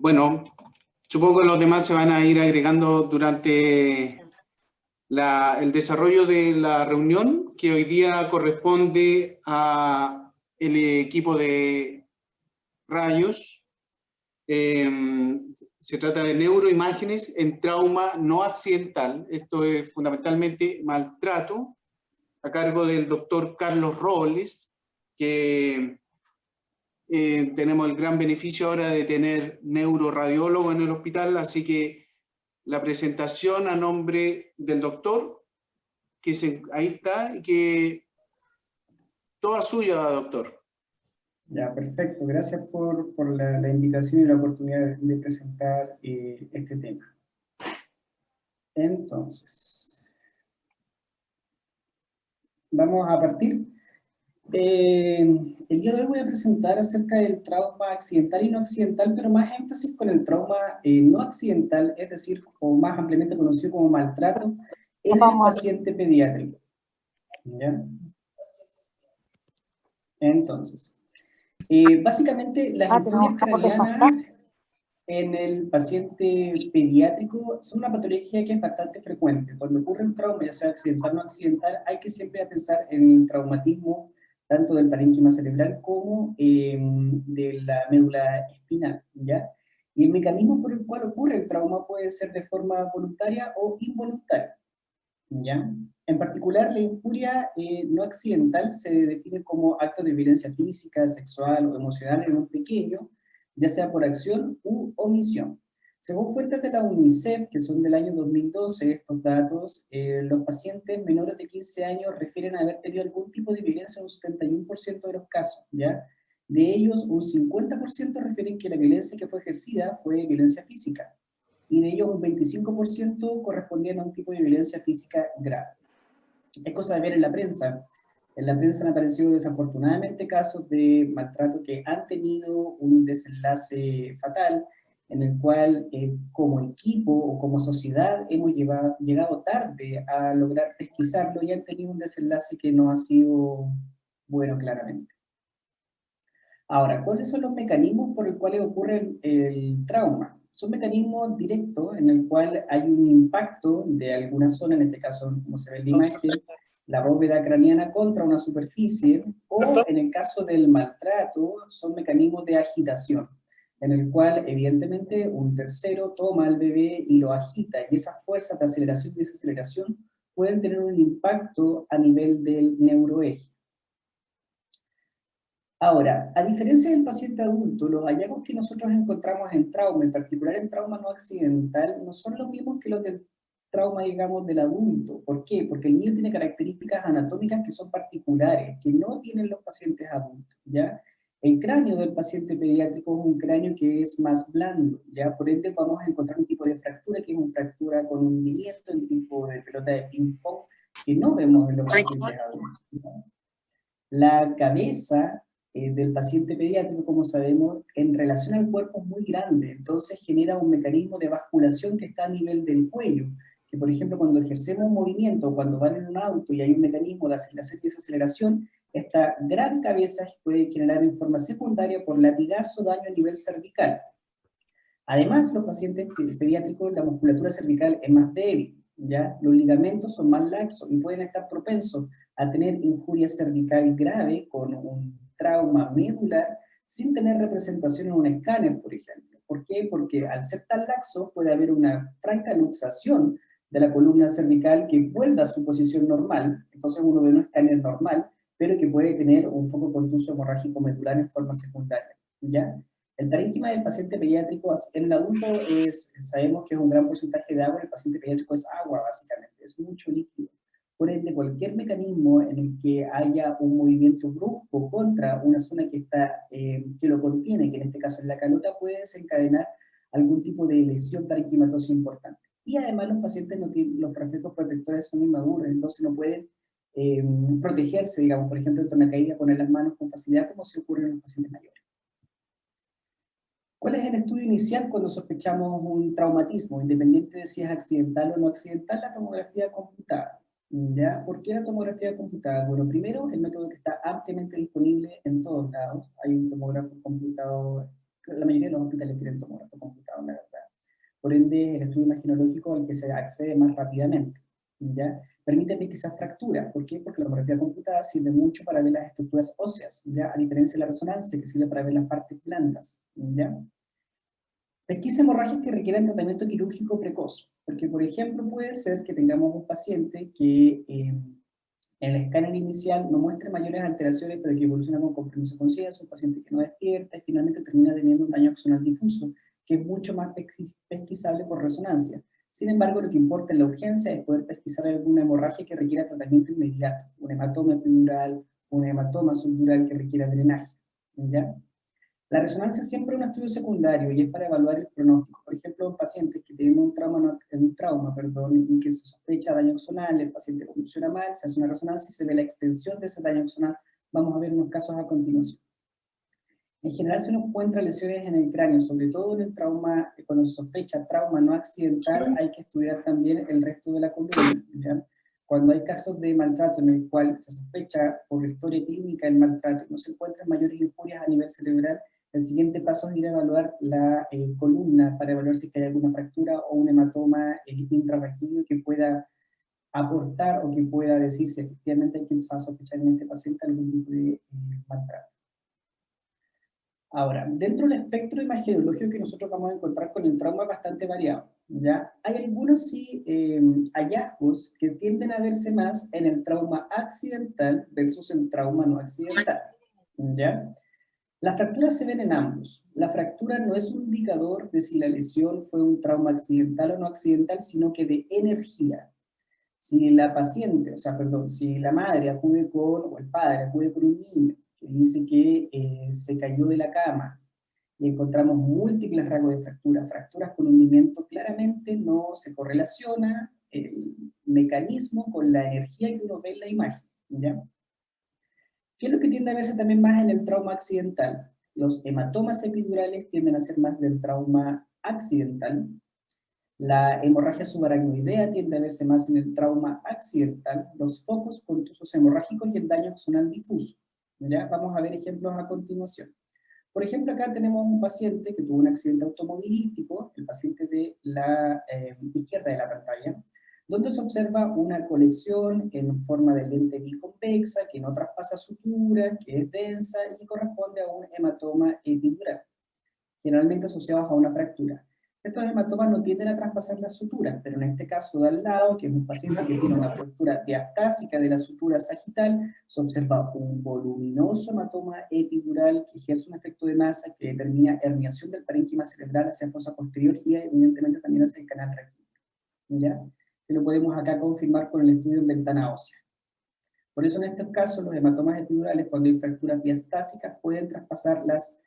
Bueno, supongo que los demás se van a ir agregando durante el desarrollo de la reunión, que hoy día corresponde a el equipo de rayos. Se trata de neuroimágenes en trauma no accidental. Esto es fundamentalmente maltrato, a cargo del doctor Carlos Robles, que tenemos el gran beneficio ahora de tener neuroradiólogo en el hospital, así que la presentación a nombre del doctor, ahí está, y que toda suya, doctor. Ya, perfecto. Gracias por la invitación y la oportunidad de presentar este tema. Entonces, vamos a partir. El día de hoy voy a presentar acerca del trauma accidental y no accidental, pero más énfasis con el trauma no accidental, es decir, o más ampliamente conocido como maltrato, en el paciente pediátrico. ¿Ya? Entonces, básicamente las injurias craneanas en el paciente pediátrico son una patología que es bastante frecuente. Cuando ocurre un trauma, ya sea accidental o no accidental, hay que siempre pensar en el traumatismo tanto del parénquima cerebral como de la médula espinal, ¿ya? Y el mecanismo por el cual ocurre el trauma puede ser de forma voluntaria o involuntaria, ¿ya? En particular, la injuria no accidental se define como acto de violencia física, sexual o emocional en un pequeño, ya sea por acción u omisión. Según fuentes de la UNICEF, que son del año 2012, estos datos, los pacientes menores de 15 años refieren a haber tenido algún tipo de violencia en un 71% de los casos, ¿ya? De ellos, un 50% refieren que la violencia que fue ejercida fue violencia física, y de ellos un 25% correspondían a un tipo de violencia física grave. Es cosa de ver en la prensa. En la prensa han aparecido desafortunadamente casos de maltrato que han tenido un desenlace fatal, en el cual como equipo o como sociedad hemos llegado tarde a lograr pesquisarlo y han tenido un desenlace que no ha sido bueno claramente. Ahora, ¿cuáles son los mecanismos por los cuales ocurre el trauma? Son mecanismos directos en el cual hay un impacto de alguna zona, en este caso, como se ve en la imagen, la bóveda craneana contra una superficie, o en el caso del maltrato, son mecanismos de agitación, en el cual evidentemente un tercero toma al bebé y lo agita, y esas fuerzas de aceleración y desaceleración pueden tener un impacto a nivel del neuroeje. Ahora, a diferencia del paciente adulto, los hallazgos que nosotros encontramos en trauma, en particular en trauma no accidental, no son los mismos que los del trauma, digamos, del adulto. ¿Por qué? Porque el niño tiene características anatómicas que son particulares, que no tienen los pacientes adultos, ¿ya? El cráneo del paciente pediátrico es un cráneo que es más blando, ¿ya? Por ende vamos a encontrar un tipo de fractura que es una fractura con hundimiento en tipo de pelota de ping-pong que no vemos en los pacientes adultos, ¿ya? La cabeza del paciente pediátrico, como sabemos, en relación al cuerpo es muy grande, entonces genera un mecanismo de basculación que está a nivel del cuello, que por ejemplo cuando ejercemos un movimiento, cuando van en un auto y hay un mecanismo de aceleración y desaceleración, esta gran cabeza puede generar en forma secundaria por latigazo daño a nivel cervical. Además, los pacientes pediátricos, la musculatura cervical es más débil, ¿ya? Los ligamentos son más laxos y pueden estar propensos a tener injuria cervical grave con un trauma medular sin tener representación en un escáner, por ejemplo. ¿Por qué? Porque al ser tan laxo puede haber una franca luxación de la columna cervical que vuelva a su posición normal, entonces uno ve un escáner normal, pero que puede tener un foco contuso hemorrágico medular en forma secundaria, ¿ya? El parénquima del paciente pediátrico en el adulto sabemos que es un gran porcentaje de agua, el paciente pediátrico es agua básicamente, es mucho líquido. Por ende, cualquier mecanismo en el que haya un movimiento brusco contra una zona que, que lo contiene, que en este caso es la calota, puede desencadenar algún tipo de lesión parenquimatosa importante. Y además los pacientes no tienen, los reflejos protectores son inmaduros, entonces no pueden protegerse, digamos, por ejemplo, ante una caída, poner las manos con facilidad como se ocurre en los pacientes mayores. ¿Cuál es el estudio inicial cuando sospechamos un traumatismo? Independiente de si es accidental o no accidental, la tomografía computada. ¿Ya? ¿Por qué la tomografía computada? Bueno, primero, el método que está ampliamente disponible en todos lados. Hay un tomógrafo computado, la mayoría de los hospitales tienen tomógrafo computado. imagenológico al que se accede más rápidamente, ¿ya? Permite ver quizás fracturas. ¿Por qué? Porque la tomografía computada sirve mucho para ver las estructuras óseas, ¿ya? A diferencia de la resonancia, que sirve para ver las partes blandas, ¿ya? Pesquisa hemorragias que requieran tratamiento quirúrgico precoz, porque por ejemplo puede ser que tengamos un paciente que en el escáner inicial no muestre mayores alteraciones, pero que evoluciona con compromiso conciencia, un paciente que no despierta y finalmente termina teniendo un daño axonal difuso, que es mucho más pesquisable por resonancia. Sin embargo, lo que importa en la urgencia es poder pesquisar alguna hemorragia que requiera tratamiento inmediato, un hematoma epidural, un hematoma subdural que requiera drenaje, ¿ya? La resonancia siempre es un estudio secundario y es para evaluar el pronóstico. Por ejemplo, en pacientes que tienen un trauma, y que se sospecha daño axonal, el paciente evoluciona mal, se hace una resonancia y se ve la extensión de ese daño axonal. Vamos a ver unos casos a continuación. En general, si uno encuentra lesiones en el cráneo, sobre todo en el trauma, cuando se sospecha trauma no accidental, hay que estudiar también el resto de la columna, ¿ya? Cuando hay casos de maltrato en el cual se sospecha por la historia clínica el maltrato y no se encuentran mayores injurias a nivel cerebral, el siguiente paso es ir a evaluar la columna para evaluar si hay alguna fractura o un hematoma intrarraquídeo que pueda aportar o que pueda decir si efectivamente hay que empezar a sospechar en este paciente algún tipo de maltrato. Ahora, dentro del espectro imagenológico que nosotros vamos a encontrar con el trauma es bastante variado, ¿ya? Hay algunos sí hallazgos que tienden a verse más en el trauma accidental versus el trauma no accidental, ¿ya? Las fracturas se ven en ambos. La fractura no es un indicador de si la lesión fue un trauma accidental o no accidental, sino que de energía. Si la paciente, si la madre acude con, o el padre acude con un niño que dice que se cayó de la cama y encontramos múltiples rasgos de fractura, fracturas con hundimiento, claramente no se correlaciona el mecanismo con la energía que uno ve en la imagen, ¿ya? ¿Qué es lo que tiende a verse también más en el trauma accidental? Los hematomas epidurales tienden a ser más del trauma accidental. La hemorragia subaracnoidea tiende a verse más en el trauma accidental. Los focos contusos hemorrágicos y el daño axonal difuso. ¿Ya? Vamos a ver ejemplos a continuación. Por ejemplo, acá tenemos un paciente que tuvo un accidente automovilístico, el paciente de la izquierda de la pantalla, donde se observa una colección en forma de lente biconvexa que no traspasa sutura, que es densa y corresponde a un hematoma epidural, generalmente asociados a una fractura. Estos hematomas no tienden a traspasar la sutura, pero en este caso de al lado, que es un paciente que tiene una fractura diastásica de la sutura sagital, se observa un voluminoso hematoma epidural que ejerce un efecto de masa que determina herniación del parénquima cerebral hacia la fosa posterior y evidentemente también hacia el canal raquídeo, ¿ya? Que lo podemos acá confirmar con el estudio en ventana ósea. Por eso en estos casos los hematomas epidurales, cuando hay fracturas diastásicas, pueden traspasar las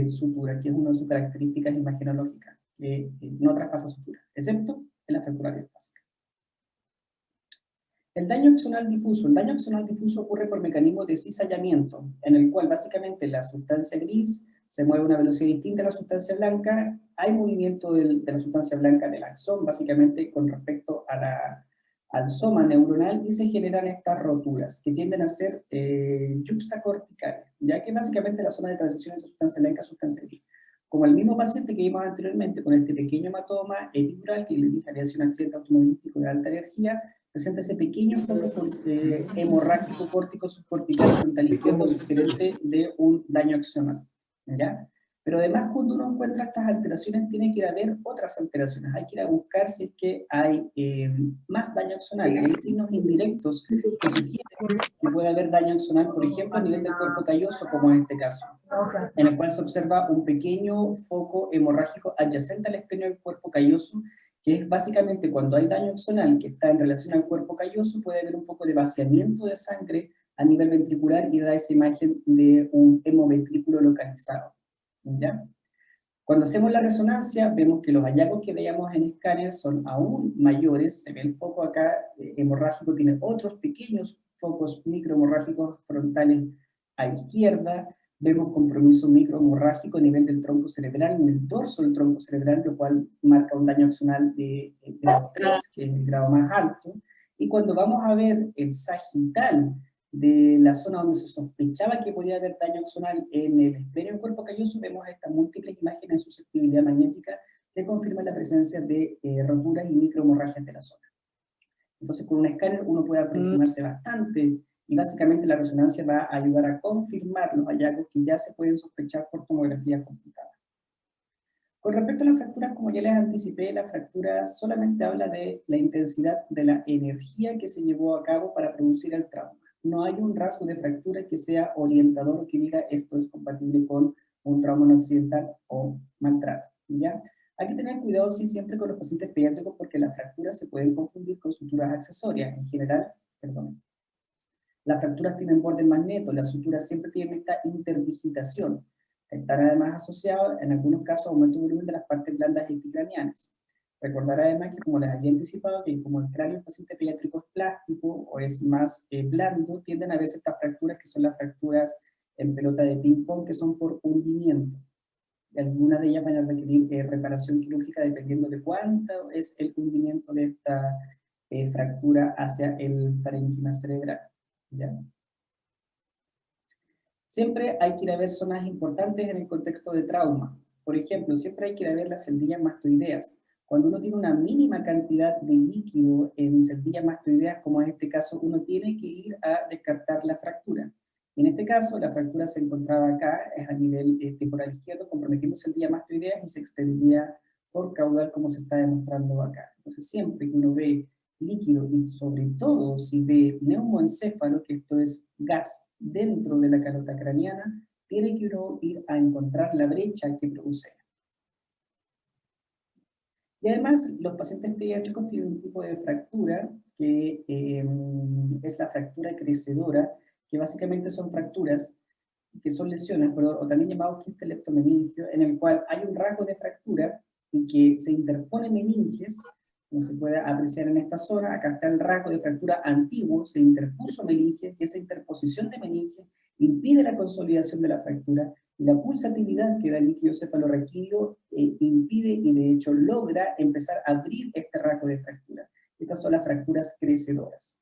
suturas, que es una de sus características imagenológicas, que no traspasa sutura, excepto en la fractura diastásica. El daño axonal difuso. El daño axonal difuso ocurre por mecanismos de cizallamiento, en el cual básicamente la sustancia gris se mueve a una velocidad distinta a la sustancia blanca. Hay movimiento de la sustancia blanca del axón, básicamente con respecto a al soma neuronal, y se generan estas roturas, que tienden a ser yuxtacorticales, ya que básicamente la zona de transición entre sustancia blanca y sustancia gris. Como el mismo paciente que vimos anteriormente, con este pequeño hematoma epidural, que les dije había sido un accidente automovilístico de alta energía, presenta ese pequeño foco hemorrágico córtico subcortical frontal izquierdo sugerente de un daño axonal, ¿ya? Pero además, cuando uno encuentra estas alteraciones, tiene que ir a ver otras alteraciones. Hay que ir a buscar si es que hay más daño axonal. Hay signos indirectos que sugieren que puede haber daño axonal, por ejemplo, a nivel del cuerpo calloso, como en este caso, en el cual se observa un pequeño foco hemorrágico adyacente al esplenio del cuerpo calloso, que es básicamente cuando hay daño axonal que está en relación al cuerpo calloso, puede haber un poco de vaciamiento de sangre a nivel ventricular y da esa imagen de un hemoventrículo localizado, ¿ya? Cuando hacemos la resonancia, vemos que los hallazgos que veíamos en escáner son aún mayores. Se ve el foco acá hemorrágico, tiene otros pequeños focos microhemorrágicos frontales a izquierda. Vemos compromiso microhemorrágico a nivel del tronco cerebral, en el dorso del tronco cerebral, lo cual marca un daño axonal de grado 3, que es el grado más alto. Y cuando vamos a ver el sagital de la zona donde se sospechaba que podía haber daño axonal en el esplenio del cuerpo calloso, vemos estas múltiples imágenes de susceptibilidad magnética que confirman la presencia de roturas y microhemorragias de la zona. Entonces, con un escáner uno puede aproximarse bastante y básicamente la resonancia va a ayudar a confirmar los hallazgos que ya se pueden sospechar por tomografía computada. Con respecto a las fracturas, como ya les anticipé, la fractura solamente habla de la intensidad de la energía que se llevó a cabo para producir el trauma. No hay un rasgo de fractura que sea orientador o que diga esto es compatible con un trauma no accidental o maltrato, ¿ya? Hay que tener cuidado, sí, siempre con los pacientes pediátricos porque las fracturas se pueden confundir con suturas accesorias. En general, perdón, las fracturas tienen bordes más netos, las suturas siempre tienen esta interdigitación. Están además asociados, en algunos casos, a aumento de volumen de las partes blandas epicranianas. Recordar además que, como les había anticipado, que como el cráneo del paciente pediátrico es plástico o es más blando, tienden a veces estas fracturas que son las fracturas en pelota de ping-pong, que son por hundimiento. Algunas de ellas van a requerir reparación quirúrgica dependiendo de cuánto es el hundimiento de esta fractura hacia el parénquima cerebral, ¿ya? Siempre hay que ir a ver zonas importantes en el contexto de trauma. Por ejemplo, siempre hay que ir a ver las celdillas mastoideas. Cuando uno tiene una mínima cantidad de líquido en celdillas mastoideas, como en este caso, uno tiene que ir a descartar la fractura. En este caso, la fractura se encontraba acá, es a nivel temporal izquierdo, comprometiendo celdillas mastoideas y se extendía por caudal, como se está demostrando acá. Entonces, siempre que uno ve líquido y sobre todo si ve neumoencéfalo, que esto es gas dentro de la calota craneana, tiene que uno ir a encontrar la brecha que produce. Y además, los pacientes pediátricos tienen un tipo de fractura que es la fractura crecedora, que básicamente son fracturas que son lesiones, o también llamados quiste leptomeningio, en el cual hay un rasgo de fractura y que se interpone meninges, como se puede apreciar en esta zona. Acá está el rasgo de fractura antiguo, se interpuso meninge, y esa interposición de meninge impide la consolidación de la fractura, y la pulsatividad que da el líquido cefalorraquídeo impide y de hecho logra empezar a abrir este rasgo de fractura. Estas son las fracturas crecedoras.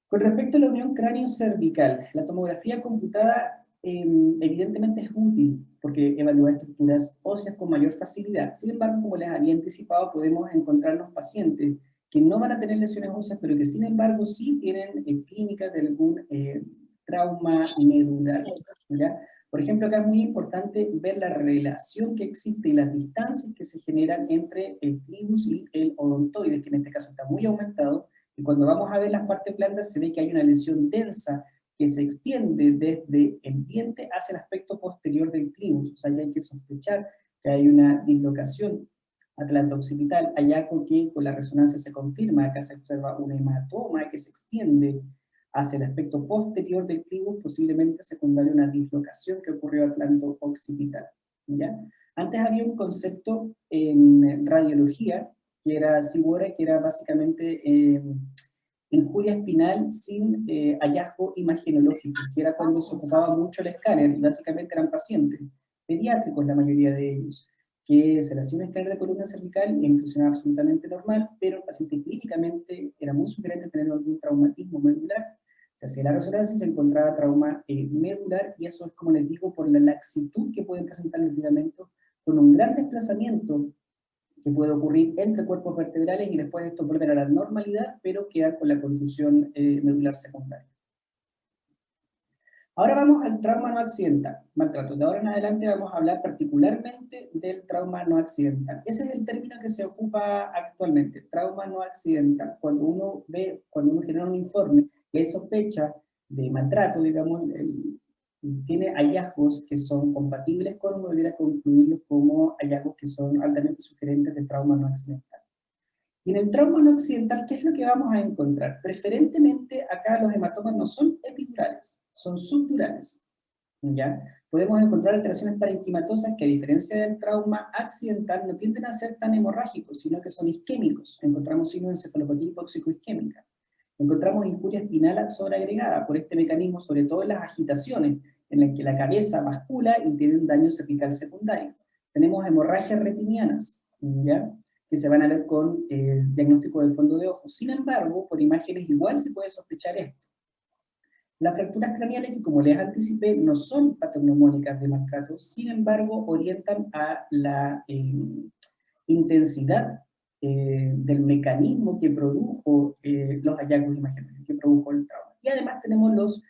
Con respecto a la unión cráneo-cervical, la tomografía computada evidentemente es útil porque evalúa estructuras óseas con mayor facilidad. Sin embargo, como les había anticipado, podemos encontrarnos pacientes que no van a tener lesiones óseas, pero que sin embargo sí tienen clínicas de algún trauma medular, ¿ya? Por ejemplo, acá es muy importante ver la relación que existe y las distancias que se generan entre el clivus y el odontoides, que en este caso está muy aumentado, y cuando vamos a ver las partes blandas se ve que hay una lesión densa que se extiende desde el diente hacia el aspecto posterior del clivus. O sea, ya hay que sospechar que hay una dislocación atlanto-occipital, hallazgo que con la resonancia se confirma. Acá se observa un hematoma que se extiende hacia el aspecto posterior del clivus, posiblemente secundario a una dislocación que ocurrió atlanto-occipital, ¿ya? Antes había un concepto en radiología que era CIBORA, que era básicamente injuria espinal sin hallazgo imagenológico, que era cuando se ocupaba mucho el escáner, y básicamente eran pacientes pediátricos la mayoría de ellos, que se le hacía un escáner de columna cervical y impresionaba absolutamente normal, pero el paciente clínicamente era muy sugerente tener algún traumatismo medular. Se hacía la resonancia y se encontraba trauma medular, y eso es, como les digo, por la laxitud que pueden presentar los ligamentos, con un gran desplazamiento que puede ocurrir entre cuerpos vertebrales y después esto volver a la normalidad, pero quedar con la contusión medular secundaria. Ahora vamos al trauma no accidental, maltrato. De ahora en adelante vamos a hablar particularmente del trauma no accidental. Ese es el término que se ocupa actualmente, trauma no accidental. Cuando uno genera un informe que es sospecha de maltrato, digamos, tiene hallazgos que son compatibles con, uno debiera concluirlos como hallazgos que son altamente sugerentes de trauma no accidental. Y en el trauma no accidental, ¿qué es lo que vamos a encontrar? Preferentemente acá los hematomas no son epidurales, son subdurales, ¿ya? Podemos encontrar alteraciones parenquimatosas que, a diferencia del trauma accidental, no tienden a ser tan hemorrágicos, sino que son isquémicos. Encontramos signos de encefalopatía hipóxico-isquémica. Encontramos injuria espinal sobreagregada por este mecanismo, sobre todo en las agitaciones, en el que la cabeza bascula y tiene un daño cervical secundario. Tenemos hemorragias retinianas, ¿ya?, que se van a ver con el diagnóstico del fondo de ojo. Sin embargo, por imágenes igual se puede sospechar esto. Las fracturas craneales, que como les anticipé, no son patognomónicas de maltrato, sin embargo, orientan a la intensidad del mecanismo que produjo los hallazgos imaginarios, que produjo el trauma. Y además tenemos los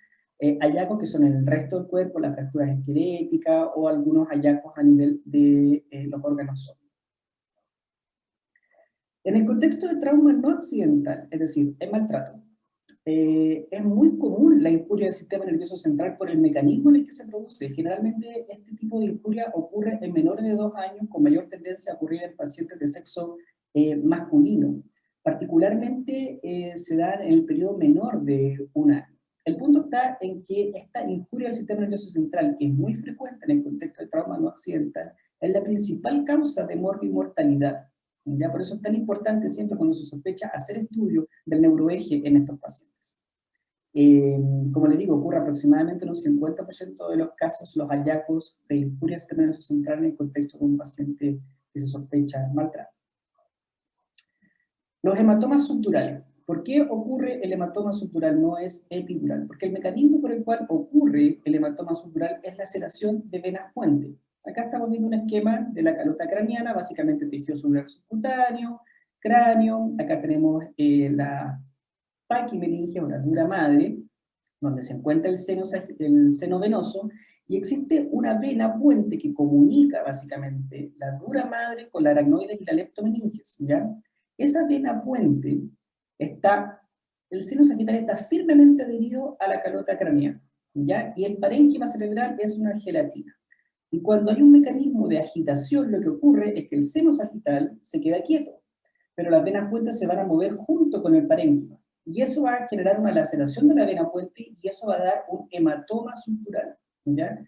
hallazgos que son en el resto del cuerpo, las fracturas esqueléticas o algunos hallazgos a nivel de los órganos sólidos. En el contexto de trauma no accidental, es decir, el maltrato, es muy común la injuria del sistema nervioso central por el mecanismo en el que se produce. Generalmente este tipo de injuria ocurre en menores de 2 años, con mayor tendencia a ocurrir en pacientes de sexo masculino. Particularmente se da en el periodo menor de 1 año. El punto está en que esta injuria del sistema nervioso central, que es muy frecuente en el contexto de trauma no accidental, es la principal causa de morbi-mortalidad. ¿Ya? Por eso es tan importante siempre cuando se sospecha hacer estudio del neuroeje en estos pacientes. Como les digo, ocurre aproximadamente en un 50% de los casos los hallazgos de injuria del sistema nervioso central en el contexto de un paciente que se sospecha maltrato. Los hematomas subdurales. ¿Por qué ocurre el hematoma subdural? No es epidural. Porque el mecanismo por el cual ocurre el hematoma subdural es la laceración de venas puente. Acá estamos viendo un esquema de la calota craneana, básicamente tejido subdural subcutáneo, cráneo. Acá tenemos la paquimeningia o la dura madre, donde se encuentra el seno venoso, y existe una vena puente que comunica básicamente la dura madre con la aracnoides y la leptomeninges, ¿ya? Esa vena puente el seno sagital está firmemente adherido a la calota craneana, ¿ya? Y el parénquima cerebral es una gelatina. Y cuando hay un mecanismo de agitación, lo que ocurre es que el seno sagital se queda quieto, pero las venas puentes se van a mover junto con el parénquima. Y eso va a generar una laceración de la vena puente y eso va a dar un hematoma subdural, ¿ya?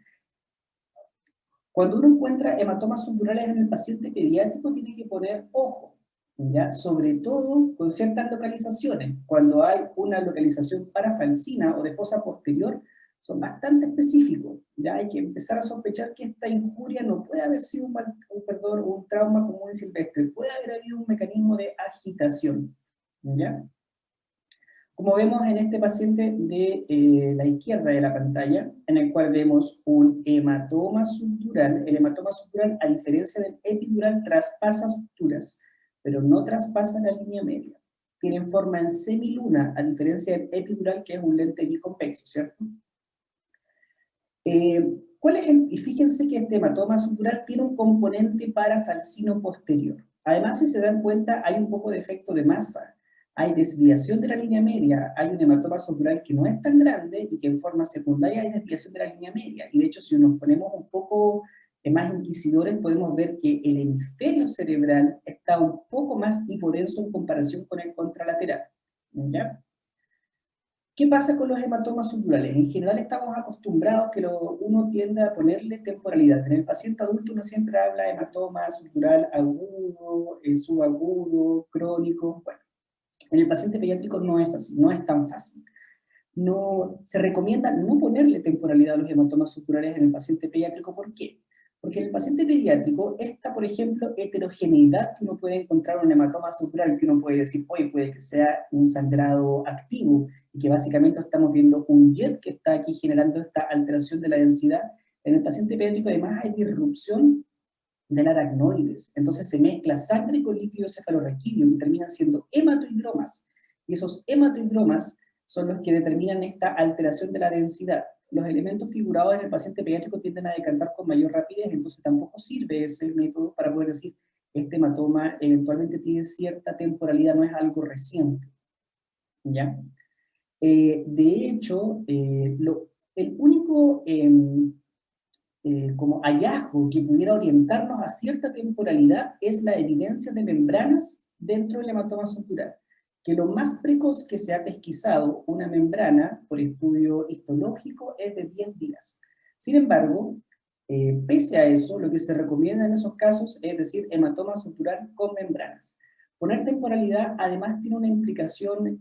Cuando uno encuentra hematomas subdurales en el paciente pediátrico, tiene que poner ojo, ¿ya? Sobre todo con ciertas localizaciones. Cuando hay una localización parafalcina o de fosa posterior, son bastante específicos. Ya hay que empezar a sospechar que esta injuria no puede haber sido un trauma común y silvestre, puede haber habido un mecanismo de agitación, ¿ya? Como vemos en este paciente de la izquierda de la pantalla, en el cual vemos un hematoma subdural. El hematoma subdural, a diferencia del epidural, traspasa suturas, pero no traspasa la línea media. Tienen forma en semiluna, a diferencia del epidural, que es un lente biconvexo, ¿cierto? Y fíjense que este hematoma subdural tiene un componente parafalcino posterior. Además, si se dan cuenta, hay un poco de efecto de masa. Hay desviación de la línea media, hay un hematoma subdural que no es tan grande y que en forma secundaria hay desviación de la línea media. Y de hecho, si nos ponemos un poco más inquisidores, podemos ver que el hemisferio cerebral está un poco más hipodenso en comparación con el contralateral, ¿ya? ¿Qué pasa con los hematomas subdurales? En general estamos acostumbrados que uno tiende a ponerle temporalidad. En el paciente adulto uno siempre habla de hematoma subdural agudo, subagudo, crónico. Bueno, en el paciente pediátrico no es así, no es tan fácil. No, se recomienda no ponerle temporalidad a los hematomas subdurales en el paciente pediátrico. ¿Por qué? Porque en el paciente pediátrico, esta, por ejemplo, heterogeneidad que uno puede encontrar en un hematoma subdural, que uno puede decir, oye, puede que sea un sangrado activo, y que básicamente estamos viendo un jet que está aquí generando esta alteración de la densidad. En el paciente pediátrico además hay disrupción de la aracnoides, entonces se mezcla sangre con líquido cefalorraquídeo y terminan siendo hematohidromas, y esos hematohidromas son los que determinan esta alteración de la densidad. Los elementos figurados en el paciente pediátrico tienden a decantar con mayor rapidez, entonces tampoco sirve ese método para poder decir este hematoma eventualmente tiene cierta temporalidad, no es algo reciente, ¿ya? De hecho, el único como hallazgo que pudiera orientarnos a cierta temporalidad es la evidencia de membranas dentro del hematoma subdural, que lo más precoz que se ha pesquisado una membrana por estudio histológico es de 10 días. Sin embargo, pese a eso, lo que se recomienda en esos casos es decir hematoma subdural con membranas. Poner temporalidad además tiene una implicación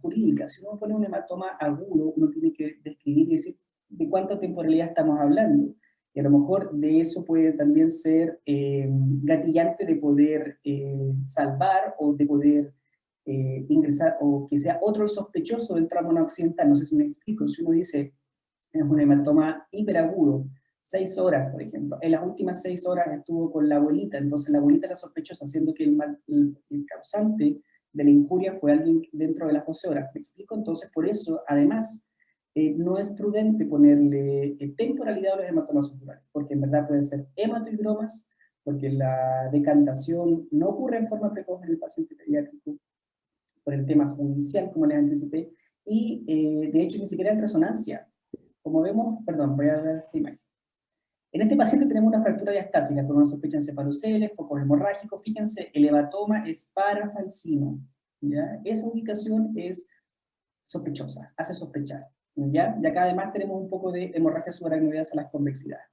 jurídica. Si uno pone un hematoma agudo, uno tiene que describir y decir de cuánta temporalidad estamos hablando. Y a lo mejor de eso puede también ser gatillante de poder salvar o de poder ingresar, o que sea otro el sospechoso del trauma no accidental. No sé si me explico. Si uno dice, es un hematoma hiperagudo, 6 horas, por ejemplo, en las últimas 6 horas estuvo con la abuelita, entonces la abuelita era sospechosa, haciendo que el causante de la injuria fue alguien dentro de las 12 horas. ¿Me explico? Entonces, por eso, además, no es prudente ponerle temporalidad a los hematomas subdurales, porque en verdad pueden ser hematohidromas, porque la decantación no ocurre en forma precoz en el paciente pediátrico, por el tema judicial, como les anticipé, y de hecho ni siquiera en resonancia. Como vemos, perdón, voy a ver esta imagen. En este paciente tenemos una fractura diastásica con una sospecha encefalocele, focos hemorrágicos. Fíjense, el hematoma es parafalcino, ¿ya? Esa ubicación es sospechosa, hace sospechar, ¿ya? Y acá además tenemos un poco de hemorragia subaracnoideas a las convexidades.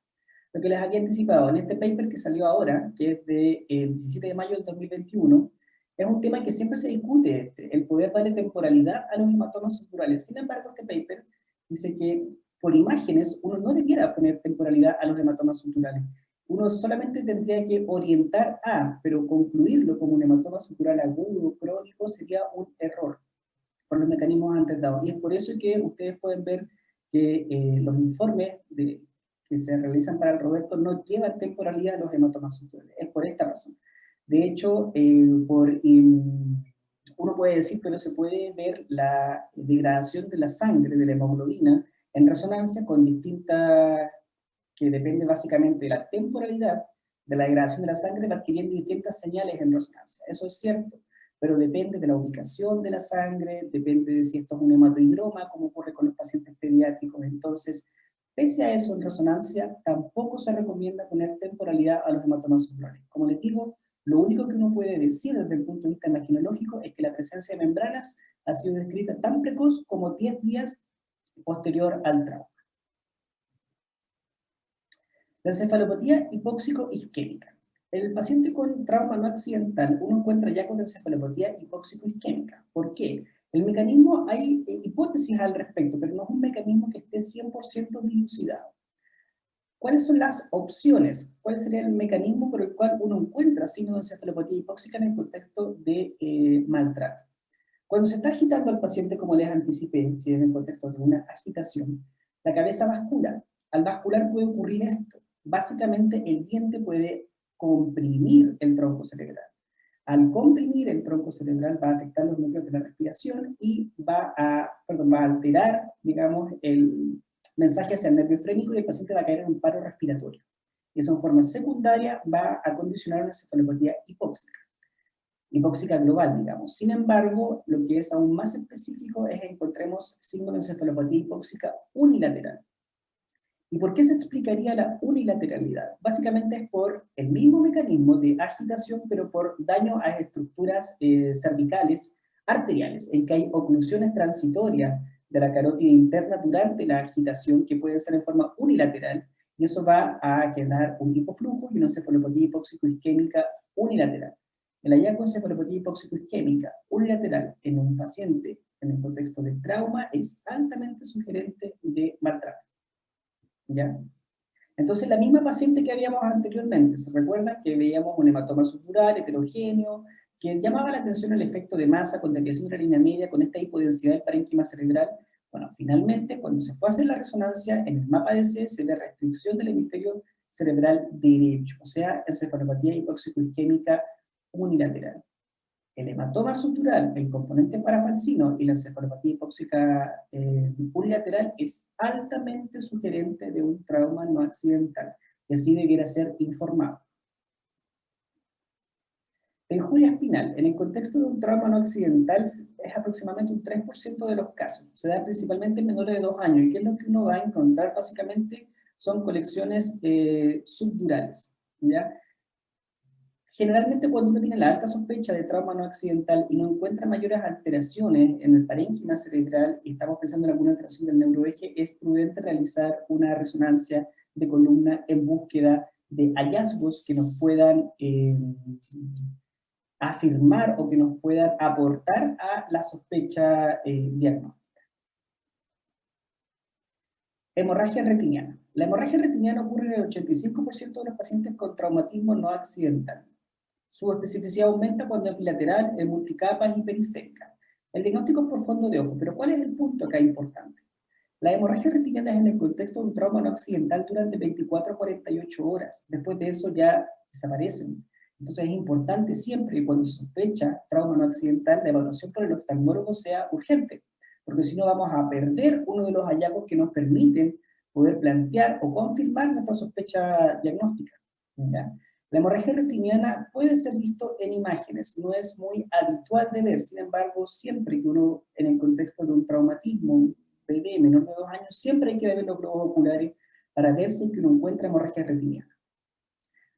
Lo que les había anticipado en este paper que salió ahora, que es del 17 de mayo del 2021, es un tema que siempre se discute, el poder darle temporalidad a los hematomas subdurales. Sin embargo, este paper dice que por imágenes uno no debiera poner temporalidad a los hematomas subdurales. Uno solamente tendría que orientar a, pero concluirlo como un hematoma subdural agudo, crónico, sería un error por los mecanismos antes dados. Y es por eso que ustedes pueden ver que los informes que se realizan para el Roberto no llevan temporalidad a los hematomas subdurales. Es por esta razón. De hecho, uno puede decir, pero se puede ver la degradación de la sangre, de la hemoglobina, en resonancia con distintas, que depende básicamente de la temporalidad de la degradación de la sangre, va adquiriendo distintas señales en resonancia. Eso es cierto, pero depende de la ubicación de la sangre, depende de si esto es un hematohidroma, como ocurre con los pacientes pediátricos. Entonces, pese a eso, en resonancia, tampoco se recomienda poner temporalidad a los hematomas subdurales. Como les digo, lo único que uno puede decir desde el punto de vista imaginológico es que la presencia de membranas ha sido descrita tan precoz como 10 días posterior al trauma. La encefalopatía hipóxico-isquémica. En el paciente con trauma no accidental, uno encuentra ya con encefalopatía hipóxico-isquémica. ¿Por qué? El mecanismo, hay hipótesis al respecto, pero no es un mecanismo que esté 100% dilucidado. ¿Cuáles son las opciones? ¿Cuál sería el mecanismo por el cual uno encuentra signos de encefalopatía hipóxica en el contexto de maltrato? Cuando se está agitando al paciente, como les anticipé, si es en el contexto de una agitación, la cabeza bascula. Al bascular puede ocurrir esto. Básicamente, el diente puede comprimir el tronco cerebral. Al comprimir el tronco cerebral va a afectar los núcleos de la respiración y va a alterar, digamos, el mensaje hacia el nervio frénico y el paciente va a caer en un paro respiratorio. Y eso en forma secundaria va a condicionar una encefalopatía hipóxica global, digamos. Sin embargo, lo que es aún más específico es que encontremos signos de encefalopatía hipóxica unilateral. ¿Y por qué se explicaría la unilateralidad? Básicamente es por el mismo mecanismo de agitación, pero por daño a estructuras cervicales arteriales, en que hay oclusiones transitorias de la carótida interna durante la agitación, que pueden ser en forma unilateral, y eso va a generar un hipoflujo y una encefalopatía hipóxico-isquémica unilateral. El hallazgo de encefalopatía hipóxico-isquémica unilateral en un paciente en el contexto de trauma es altamente sugerente de maltrato. ¿Ya? Entonces, la misma paciente que habíamos anteriormente, ¿se recuerdan que veíamos un hematoma subdural heterogéneo, que llamaba la atención el efecto de masa con desviación de la línea media, con esta hipodensidad del parénquima cerebral? Bueno, finalmente, cuando se fue a hacer la resonancia, en el mapa DC se ve restricción del hemisferio cerebral derecho, o sea, encefalopatía hipóxico-isquémica unilateral. El hematoma subdural, el componente parafalcino y la encefalopatía hipóxica unilateral es altamente sugerente de un trauma no accidental, y así debiera ser informado. La injuria espinal, en el contexto de un trauma no accidental, es aproximadamente un 3% de los casos. Se da principalmente en menores de 2 años, y ¿qué es lo que uno va a encontrar? Básicamente son colecciones subdurales, ¿ya? Generalmente cuando uno tiene la alta sospecha de trauma no accidental y no encuentra mayores alteraciones en el parénquima cerebral y estamos pensando en alguna alteración del neuroeje, es prudente realizar una resonancia de columna en búsqueda de hallazgos que nos puedan afirmar o que nos puedan aportar a la sospecha diagnóstica. Hemorragia retiniana. La hemorragia retiniana ocurre en el 85% de los pacientes con traumatismo no accidental. Su especificidad aumenta cuando es bilateral, en multicapas y periférica. El diagnóstico es por fondo de ojo, pero ¿cuál es el punto acá importante? La hemorragia retiniana es en el contexto de un trauma no accidental durante 24 a 48 horas. Después de eso ya desaparecen. Entonces es importante siempre que cuando se sospecha trauma no accidental, la evaluación por el oftalmólogo sea urgente, porque si no vamos a perder uno de los hallazgos que nos permiten poder plantear o confirmar nuestra sospecha diagnóstica. ¿Ya? La hemorragia retiniana puede ser visto en imágenes, no es muy habitual de ver, sin embargo, siempre que uno, en el contexto de un traumatismo, un bebé menor de 2 años, siempre hay que ver los globos oculares para ver si es que uno encuentra hemorragia retiniana.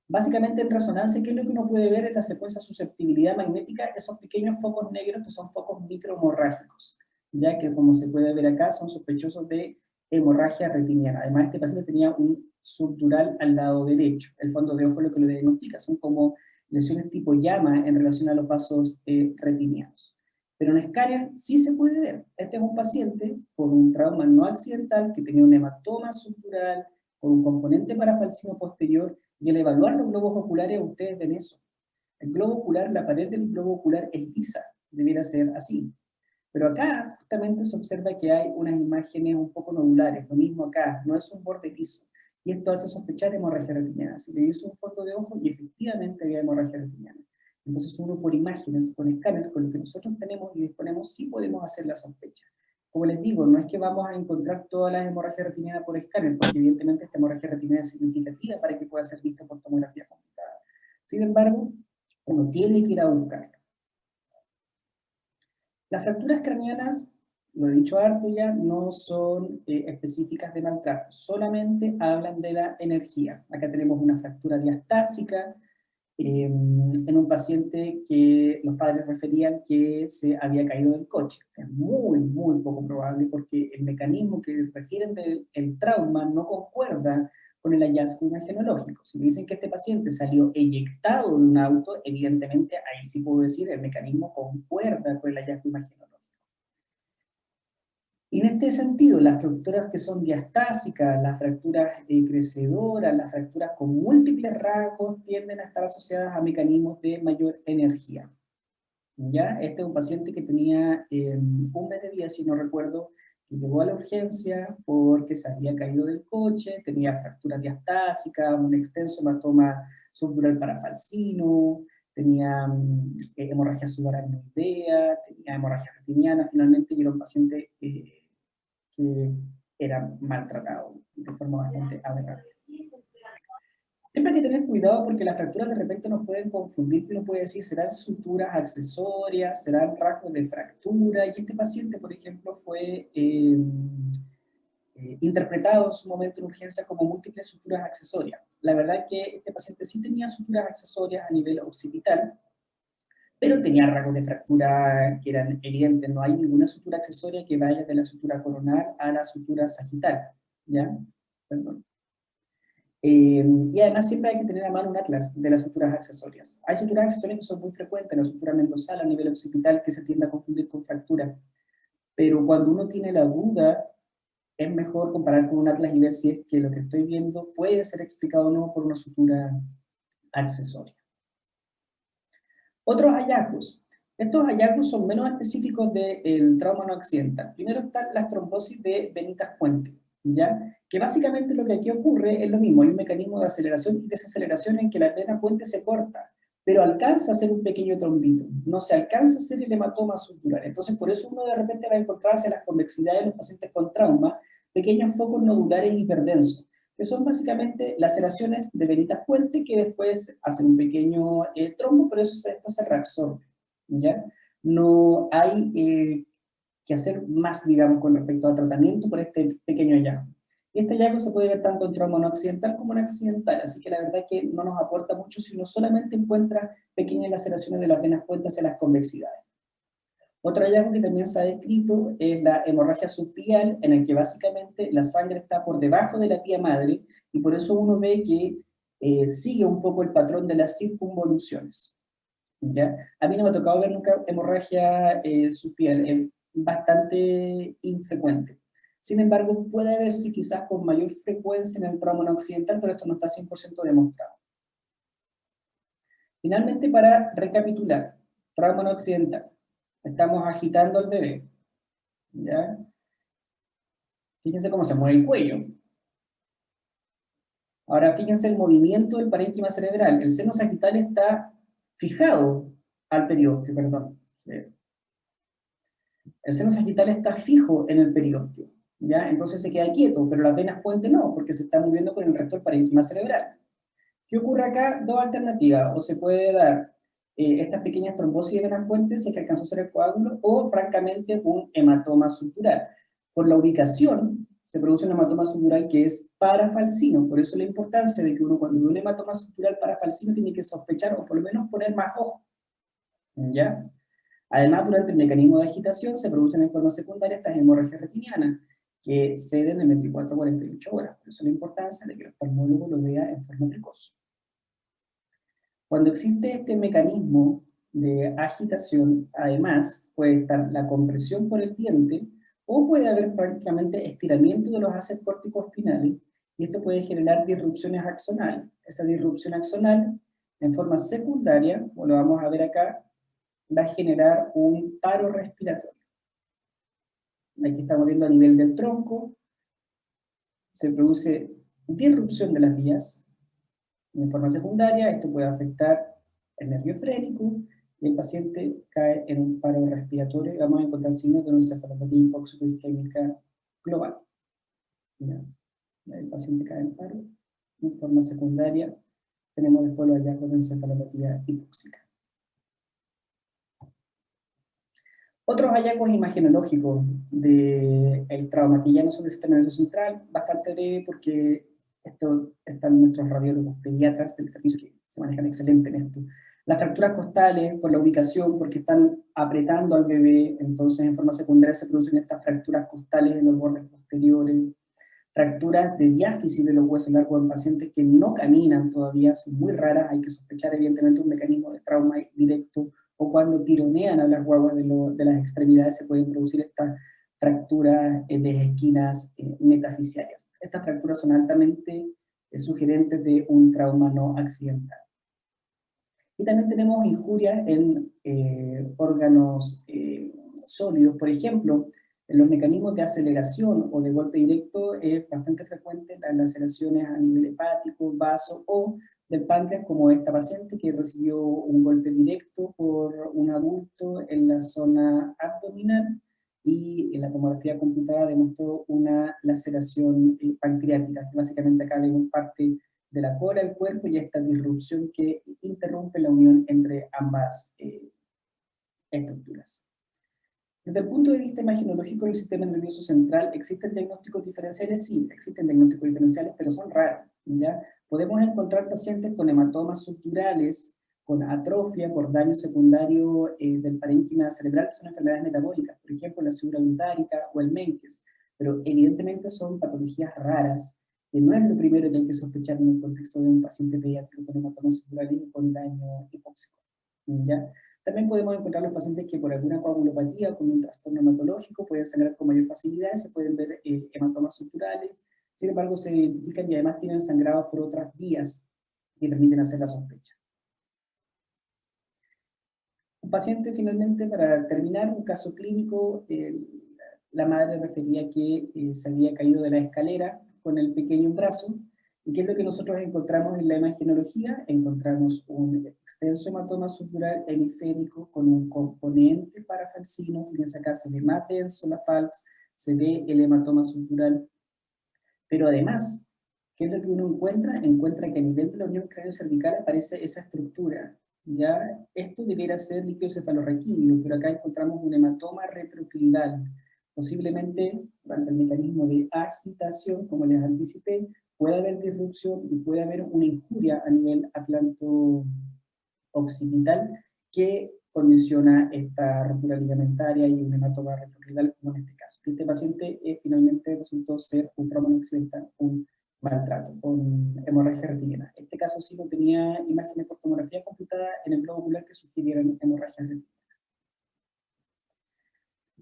Básicamente en resonancia, ¿qué es lo que uno puede ver en la secuencia de susceptibilidad magnética? Esos pequeños focos negros que son focos microhemorrágicos, ya que como se puede ver acá son sospechosos de hemorragia retiniana. Además, este paciente tenía un subdural al lado derecho. El fondo de ojo es lo que lo diagnostica, son como lesiones tipo llama en relación a los vasos retinianos. Pero en escáner sí se puede ver. Este es un paciente con un trauma no accidental que tenía un hematoma subdural con un componente parafalcino posterior, y al evaluar los globos oculares ustedes ven eso. El globo ocular, la pared del globo ocular es lisa, debiera ser así. Pero acá justamente se observa que hay unas imágenes un poco nodulares, lo mismo acá, no es un borde liso. Y esto hace sospechar hemorragia retiniana. Se le hizo un fondo de ojo y efectivamente había hemorragia retiniana. Entonces uno por imágenes, con escáner, con lo que nosotros tenemos y disponemos, sí podemos hacer la sospecha. Como les digo, no es que vamos a encontrar todas las hemorragias retinianas por escáner, porque evidentemente esta hemorragia retiniana es significativa para que pueda ser vista por tomografía computada. Sin embargo, uno tiene que ir a buscarlo. Las fracturas craneanas, lo he dicho harto ya, no son específicas de maltrato, solamente hablan de la energía. Acá tenemos una fractura diastásica en un paciente que los padres referían que se había caído del coche. Es muy, muy poco probable porque el mecanismo que refieren del trauma no concuerda con el hallazgo imagenológico. Si me dicen que este paciente salió eyectado de un auto, evidentemente ahí sí puedo decir el mecanismo concuerda con el hallazgo imagenológico. Y en este sentido, las fracturas que son diastásicas, las fracturas crecedoras, las fracturas con múltiples rasgos tienden a estar asociadas a mecanismos de mayor energía. ¿Ya? Este es un paciente que tenía un mes de vida, si no recuerdo, que llegó a la urgencia porque se había caído del coche, tenía fractura diastásica, un extenso hematoma subdural parafalcino, tenía hemorragia subaracnoidea, tenía hemorragia retiniana, finalmente, y era un paciente que era maltratado de forma bastante aberrante. Siempre hay que tener cuidado porque las fracturas de repente nos pueden confundir, que uno puede decir, serán suturas accesorias, serán rasgos de fractura, y este paciente, por ejemplo, fue interpretado en su momento en urgencia como múltiples suturas accesorias. La verdad es que este paciente sí tenía suturas accesorias a nivel occipital, pero tenía rasgos de fractura que eran evidentes. No hay ninguna sutura accesoria que vaya de la sutura coronal a la sutura sagital, ¿ya? Perdón. Y además siempre hay que tener a mano un atlas de las suturas accesorias. Hay suturas accesorias que son muy frecuentes, la sutura mendozal a nivel occipital que se tiende a confundir con fractura, pero cuando uno tiene la duda, es mejor comparar con un atlas y ver si es que lo que estoy viendo puede ser explicado o no por una sutura accesoria. Otros hallazgos. Estos hallazgos son menos específicos del trauma no accidental. Primero están las trombosis de venitas puente, ¿ya? Que básicamente lo que aquí ocurre es lo mismo, hay un mecanismo de aceleración y desaceleración en que la vena puente se corta, pero alcanza a ser un pequeño trombito, no se alcanza a ser el hematoma subdural. Entonces, por eso uno de repente va a encontrarse en las convexidades de los pacientes con trauma, pequeños focos nodulares hiperdensos, que son básicamente laceraciones de venitas puente que después hacen un pequeño trombo, pero eso después se reabsorbe, ¿ya? No hay que hacer más, digamos, con respecto al tratamiento por este pequeño hallazgo. Y este hallazgo se puede ver tanto en trauma no accidental como en accidental, así que la verdad es que no nos aporta mucho si uno solamente encuentra pequeñas laceraciones de las venas puentes en las convexidades. Otro hallazgo que también se ha descrito es la hemorragia subpial, en el que básicamente la sangre está por debajo de la pía madre, y por eso uno ve que sigue un poco el patrón de las circunvoluciones. ¿Ya? A mí no me ha tocado ver nunca hemorragia subpial, es bastante infrecuente. Sin embargo, puede haberse quizás con mayor frecuencia en el trauma no occidental, pero esto no está 100% demostrado. Finalmente, para recapitular, trauma no accidental. Estamos agitando al bebé, ¿ya? Fíjense cómo se mueve el cuello. Ahora fíjense el movimiento del parénquima cerebral. El seno sagital está fijado al periósteo, perdón. El seno sagital está fijo en el periósteo, ¿ya? Entonces se queda quieto, pero las venas puente no, porque se está moviendo con el resto del parénquima cerebral. ¿Qué ocurre acá? Dos alternativas. O se puede dar estas pequeñas trombosis de venas puentes, si es que alcanzó a ser el coágulo, o francamente un hematoma subdural. Por la ubicación, se produce un hematoma subdural que es parafalcino. Por eso la importancia de que uno cuando ve un hematoma subdural parafalcino tiene que sospechar o por lo menos poner más ojo, ¿ya? Además, durante el mecanismo de agitación se producen en forma secundaria estas hemorragias retinianas, que ceden en 24 a 48 horas. Por eso la importancia de que el oftalmólogo lo vea en forma precoz. Cuando existe este mecanismo de agitación, además puede estar la compresión por el diente, o puede haber prácticamente estiramiento de los haces córtico-espinales, y esto puede generar disrupciones axonales. Esa disrupción axonal, en forma secundaria, como lo vamos a ver acá, va a generar un paro respiratorio. Aquí estamos viendo a nivel del tronco, se produce disrupción de las vías. En forma secundaria, esto puede afectar el nervio frénico, y el paciente cae en un paro respiratorio, y vamos a encontrar signos de una encefalopatía hipóxico-isquémica global. ¿Ya? El paciente cae en paro. En forma secundaria, tenemos después los hallazgos de encefalopatía hipóxica. Otros hallazgos imagenológicos del trauma, que ya no son del sistema nervioso central, bastante breve porque esto están nuestros radiólogos pediatras del servicio que se manejan excelente en esto. Las fracturas costales, por la ubicación, porque están apretando al bebé, entonces en forma secundaria se producen estas fracturas costales en los bordes posteriores, fracturas de diáfisis de los huesos largos en pacientes que no caminan todavía, son muy raras, hay que sospechar evidentemente un mecanismo de trauma directo, o cuando tironean a las guaguas de las extremidades se pueden producir estas fracturas de esquinas metafisiarias. Estas fracturas son altamente sugerentes de un trauma no accidental. Y también tenemos injurias en órganos sólidos, por ejemplo, en los mecanismos de aceleración o de golpe directo es bastante frecuente las laceraciones a nivel hepático, vaso o del páncreas, como esta paciente que recibió un golpe directo por un adulto en la zona abdominal, y en la tomografía computada demostró una laceración pancreática, que básicamente acá vemos parte de la cola, el cuerpo, y esta disrupción que interrumpe la unión entre ambas estructuras. Desde el punto de vista imagenológico del sistema nervioso central, ¿existen diagnósticos diferenciales? Sí, existen diagnósticos diferenciales, pero son raros, ¿ya? Podemos encontrar pacientes con hematomas subdurales, con atrofia por daño secundario del parénquima cerebral, son enfermedades metabólicas, por ejemplo la ciúra utárica o el Menkes, pero evidentemente son patologías raras, que no es lo primero que hay que sospechar en el contexto de un paciente pediátrico con hematomas subdurales y con daño hipóxico, ¿ya? También podemos encontrar los pacientes que por alguna coagulopatía o con un trastorno hematológico pueden sangrar con mayor facilidad, se pueden ver hematomas subdurales, sin embargo se identifican y además tienen sangrados por otras vías que permiten hacer la sospecha. Un paciente finalmente, para terminar, un caso clínico, la madre refería que se había caído de la escalera con el pequeño en brazo. ¿Y qué es lo que nosotros encontramos en la imagenología? Encontramos un extenso hematoma subdural hemisférico con un componente parafalcino. Fíjense acá, se ve más denso la falx, se ve el hematoma subdural. Pero además, ¿qué es lo que uno encuentra? Encuentra que a nivel de la unión cráneo-cervical aparece esa estructura. ¿Ya? Esto debiera ser líquido cefalorraquídeo, pero acá encontramos un hematoma retroclidal. Posiblemente, durante el mecanismo de agitación, como les anticipé, puede haber disrupción y puede haber una injuria a nivel atlanto-occipital que condiciona esta ruptura ligamentaria y un hematoma retroclidal, como en este caso. Este paciente finalmente resultó ser un trauma no accidental, un maltrato, con hemorragia retiniana. Este caso sí no tenía imágenes por tomografía computada en el globo ocular que sugirieran hemorragia retiniana.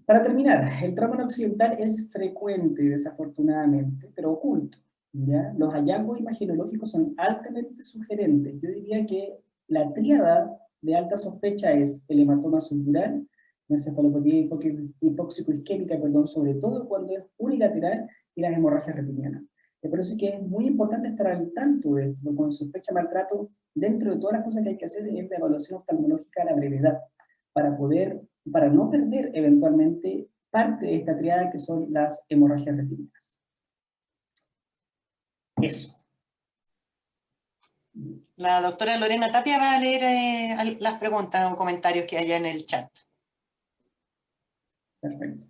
Para terminar, el trauma no accidental es frecuente, desafortunadamente, pero oculto, ¿ya? Los hallazgos imagenológicos son altamente sugerentes. Yo diría que La tríada de alta sospecha es el hematoma subdural, la encefalopatía hipóxico-isquémica, perdón, sobre todo cuando es unilateral, y las hemorragias retinianas. Y por eso es que es muy importante estar al tanto de esto, porque cuando sospecha maltrato, dentro de todas las cosas que hay que hacer es la evaluación oftalmológica a la brevedad, para no perder eventualmente parte de esta triada que son las hemorragias retinianas. Eso. La doctora Lorena Tapia va a leer las preguntas o comentarios que haya en el chat. Perfecto.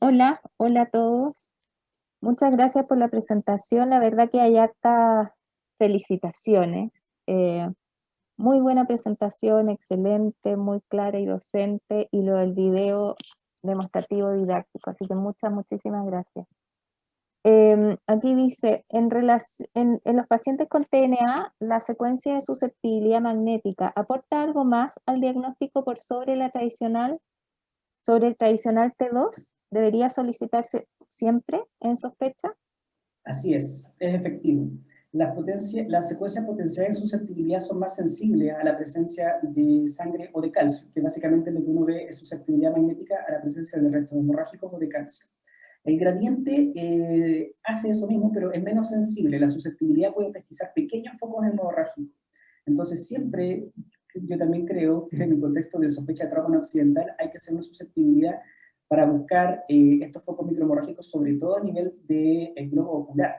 Hola a todos. Muchas gracias por la presentación. La verdad que hay hartas felicitaciones. Muy buena presentación, excelente, muy clara y docente, y lo del video demostrativo didáctico. Así que muchísimas gracias. Aquí dice, en los pacientes con TNA, la secuencia de susceptibilidad magnética, ¿aporta algo más al diagnóstico por sobre el tradicional T2? ¿Debería solicitarse siempre en sospecha? Así es efectivo. Las secuencias potenciales de susceptibilidad son más sensibles a la presencia de sangre o de calcio, que básicamente lo que uno ve es susceptibilidad magnética a la presencia de restos hemorrágicos o de calcio. El gradiente hace eso mismo, pero es menos sensible. La susceptibilidad puede pesquisar pequeños focos hemorrágicos. Entonces siempre, yo también creo que en el contexto de sospecha de trauma no accidental hay que hacer una susceptibilidad para buscar estos focos microhemorrágicos, sobre todo a nivel del globo ocular.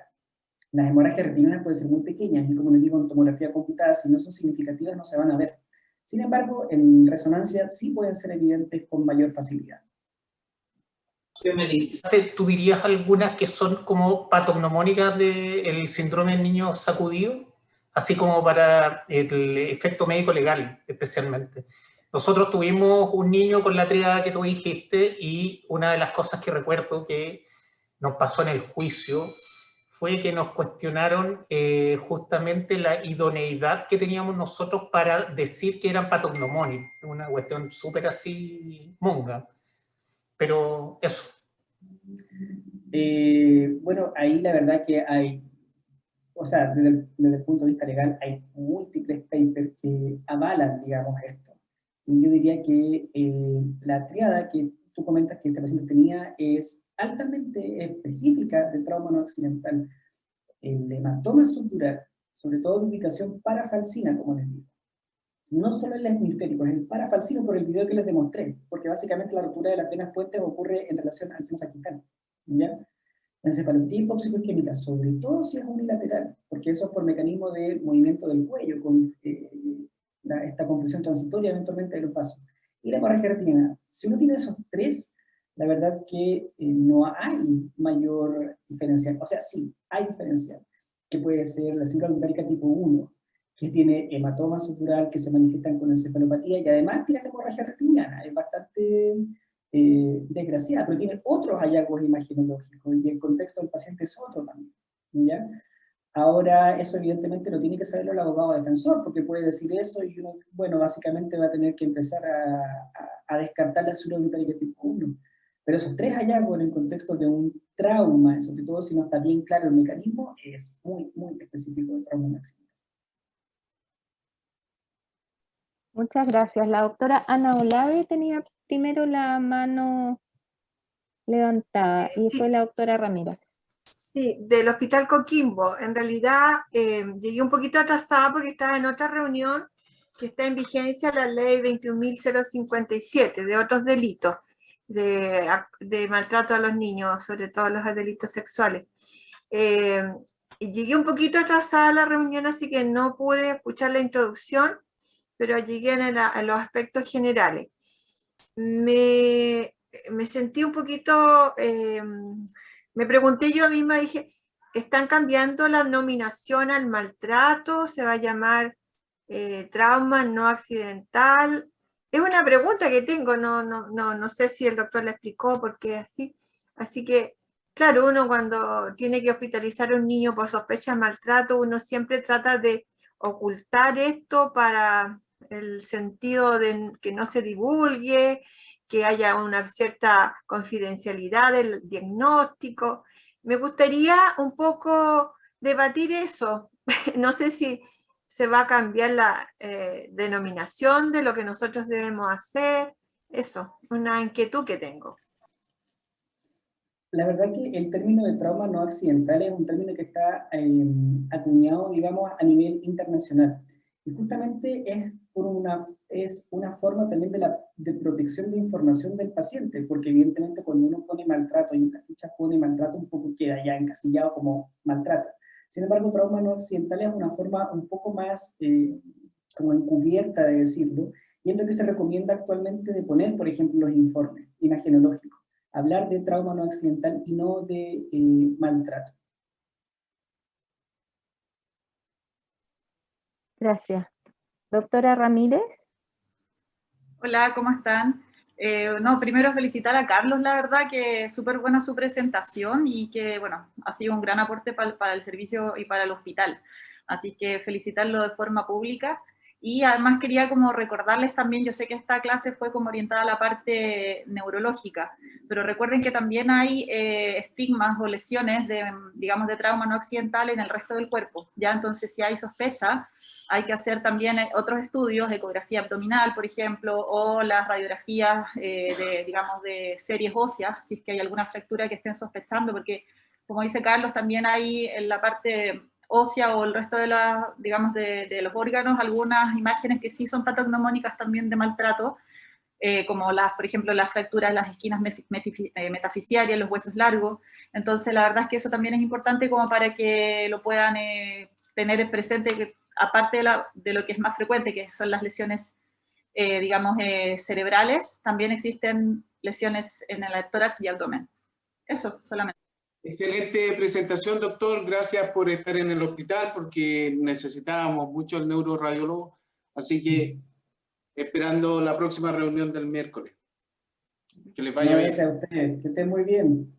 Las hemorragias retinianas pueden ser muy pequeñas, y como les digo, en tomografía computada, si no son significativas, no se van a ver. Sin embargo, en resonancia sí pueden ser evidentes con mayor facilidad. ¿Tú dirías algunas que son como patognomónicas del síndrome del niño sacudido? Así como para el efecto médico legal, especialmente. Nosotros tuvimos un niño con la tríada que tú dijiste, y una de las cosas que recuerdo que nos pasó en el juicio fue que nos cuestionaron justamente la idoneidad que teníamos nosotros para decir que eran patognomónicos. Una cuestión súper así monga. Pero eso. Bueno, ahí la verdad que hay, o sea, desde el punto de vista legal, hay múltiples papers que avalan, digamos, esto. Y yo diría que la triada que tú comentas que este paciente tenía es altamente específica del trauma no accidental. El hematoma subdural, sobre todo de ubicación parafalcina, como les digo. No solo el hemisférico, es el parafalcino por el video que les demostré, porque básicamente la rotura de las venas puentes ocurre en relación al seno sacristán, ¿ya? La encefalopatía hipóxico-isquémica, sobre todo si es unilateral, porque eso es por mecanismo de movimiento del cuello, con esta compresión transitoria eventualmente de los vasos. Y la hemorragia retiniana. Si uno tiene esos tres, la verdad que no hay mayor diferencial. O sea, sí, hay diferencial, que puede ser la síndrome metálica tipo 1, que tiene hematoma subdural que se manifiestan con encefalopatía y además tiene hemorragia retiniana. Es bastante desgraciada, pero tiene otros hallazgos imagenológicos y el contexto del paciente es otro también, ¿ya? Ahora, eso evidentemente lo tiene que saberlo el abogado defensor, porque puede decir eso y uno, bueno, básicamente va a tener que empezar a descartar la síndrome metálica tipo 1. Pero esos tres hallazgos en el contexto de un trauma, sobre todo si no está bien claro el mecanismo, es muy específico del trauma accidental. Muchas gracias. La doctora Ana Olave tenía primero la mano levantada, y después la doctora Ramírez. Sí, del Hospital Coquimbo. En realidad llegué un poquito atrasada porque estaba en otra reunión que está en vigencia la ley 21.057 de otros delitos de maltrato a los niños, sobre todo los delitos sexuales. Y llegué un poquito atrasada a la reunión, así que no pude escuchar la introducción, pero llegué en los aspectos generales. Me sentí un poquito... me pregunté yo misma, dije, ¿están cambiando la denominación al maltrato? ¿Se va a llamar trauma no accidental? Es una pregunta que tengo, no sé si el doctor la explicó por qué así. Así que, claro, uno cuando tiene que hospitalizar a un niño por sospecha de maltrato, uno siempre trata de ocultar esto para el sentido de que no se divulgue, que haya una cierta confidencialidad del diagnóstico. Me gustaría un poco debatir eso. No sé si ¿Se va a cambiar la denominación de lo que nosotros debemos hacer? Eso, una inquietud que tengo. La verdad que el término de trauma no accidental es un término que está acuñado, digamos, a nivel internacional. Y justamente es una forma también de protección de información del paciente, porque evidentemente cuando uno pone maltrato y en la ficha pone maltrato, un poco queda ya encasillado como maltrato. Sin embargo, trauma no accidental es una forma un poco más como encubierta de decirlo, y es lo que se recomienda actualmente de poner, por ejemplo, los informes imagenológicos. Hablar de trauma no accidental y no de maltrato. Gracias. Doctora Ramírez. Hola, ¿cómo están? No, primero felicitar a Carlos, la verdad que súper buena su presentación y que, bueno, ha sido un gran aporte para el servicio y para el hospital. Así que felicitarlo de forma pública. Y además quería como recordarles también, yo sé que esta clase fue como orientada a la parte neurológica, pero recuerden que también hay estigmas o lesiones de, digamos, de trauma no accidental en el resto del cuerpo. Ya entonces si hay sospecha, hay que hacer también otros estudios, ecografía abdominal, por ejemplo, o las radiografías digamos, de series óseas, si es que hay alguna fractura que estén sospechando, porque como dice Carlos, también hay en la parte ósea o el resto de, digamos, de los órganos, algunas imágenes que sí son patognomónicas también de maltrato, como por ejemplo las fracturas de las esquinas metafisiarias, los huesos largos. Entonces la verdad es que eso también es importante como para que lo puedan tener presente, que aparte de lo que es más frecuente, que son las lesiones, digamos, cerebrales, también existen lesiones en el tórax y abdomen. Eso, solamente. Excelente presentación, doctor. Gracias por estar en el hospital porque necesitábamos mucho el neuroradiólogo. Así que esperando la próxima reunión del miércoles. Que les vaya bien. Gracias a ustedes. Que estén muy bien.